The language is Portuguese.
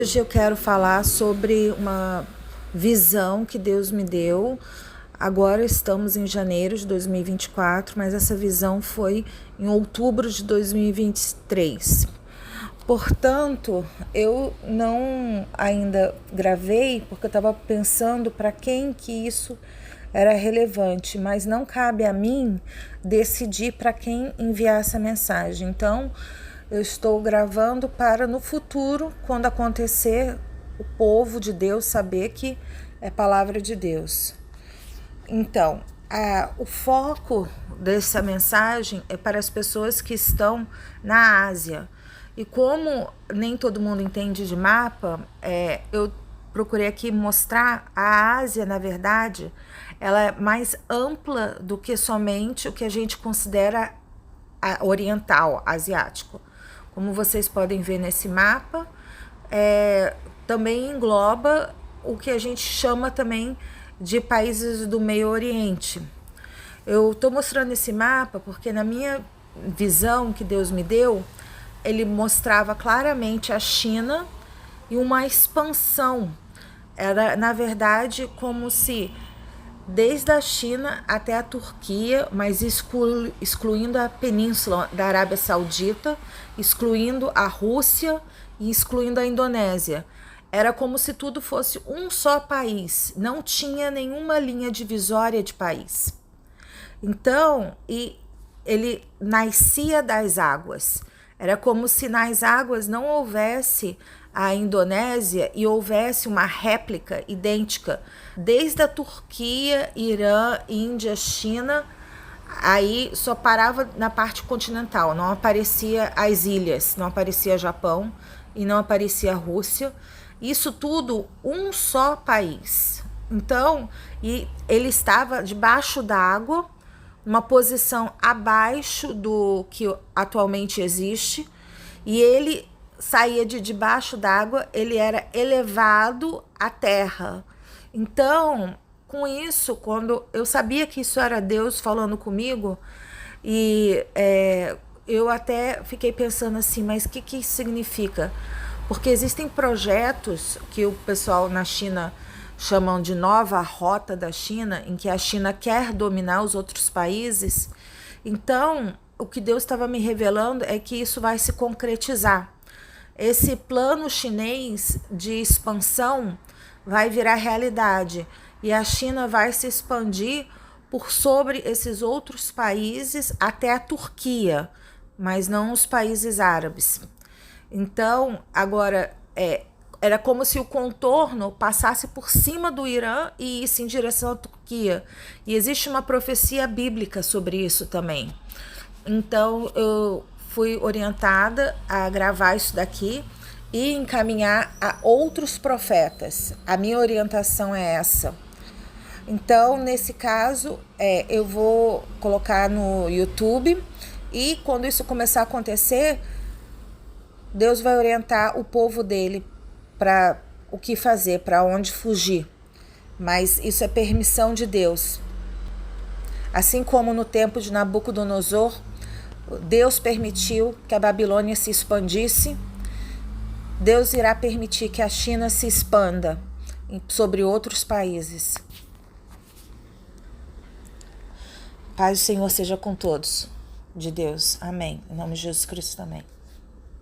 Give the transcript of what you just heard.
Hoje eu quero falar sobre uma visão que Deus me deu. Agora estamos em janeiro de 2024, mas essa visão foi em outubro de 2023. Portanto, eu não ainda gravei porque eu estava pensando para quem que isso era relevante, mas não cabe a mim decidir para quem enviar essa mensagem. Então, eu estou gravando para no futuro, quando acontecer, o povo de Deus saber que é palavra de Deus. Então, o foco dessa mensagem é para as pessoas que estão na Ásia. E como nem todo mundo entende de mapa, eu procurei aqui mostrar a Ásia, na verdade, ela é mais ampla do que somente o que a gente considera oriental, asiático. Como vocês podem ver nesse mapa, também engloba o que a gente chama também de países do Meio Oriente. Eu estou mostrando esse mapa porque na minha visão que Deus me deu, ele mostrava claramente a China e uma expansão. Era, na verdade, como se desde a China até a Turquia, mas excluindo a península da Arábia Saudita, excluindo a Rússia e excluindo a Indonésia. Era como se tudo fosse um só país, não tinha nenhuma linha divisória de país. Então, ele nascia das águas. Era como se nas águas não houvesse a Indonésia e houvesse uma réplica idêntica. Desde a Turquia, Irã, Índia, China, aí só parava na parte continental, não aparecia as ilhas, não aparecia Japão e não aparecia a Rússia. Isso tudo um só país. Então, ele estava debaixo d'água, uma posição abaixo do que atualmente existe, e ele saía de debaixo d'água, ele era elevado à terra. Então, com isso, quando eu sabia que isso era Deus falando comigo, e eu até fiquei pensando assim, mas o que isso significa? Porque existem projetos que o pessoal na China chamam de nova rota da China, em que a China quer dominar os outros países. Então, o que Deus estava me revelando é que isso vai se concretizar. Esse plano chinês de expansão vai virar realidade e a China vai se expandir por sobre esses outros países até a Turquia, mas não os países árabes. Então, agora, era como se o contorno passasse por cima do Irã e isse em direção à Turquia. E existe uma profecia bíblica sobre isso também. Então, eu fui orientada a gravar isso daqui e encaminhar a outros profetas. A minha orientação é essa. Então, nesse caso, eu vou colocar no YouTube e quando isso começar a acontecer, Deus vai orientar o povo dele para o que fazer, para onde fugir. Mas isso é permissão de Deus. Assim como no tempo de Nabucodonosor, Deus permitiu que a Babilônia se expandisse, Deus irá permitir que a China se expanda sobre outros países. Paz do Senhor seja com todos, de Deus. Amém. Em nome de Jesus Cristo também.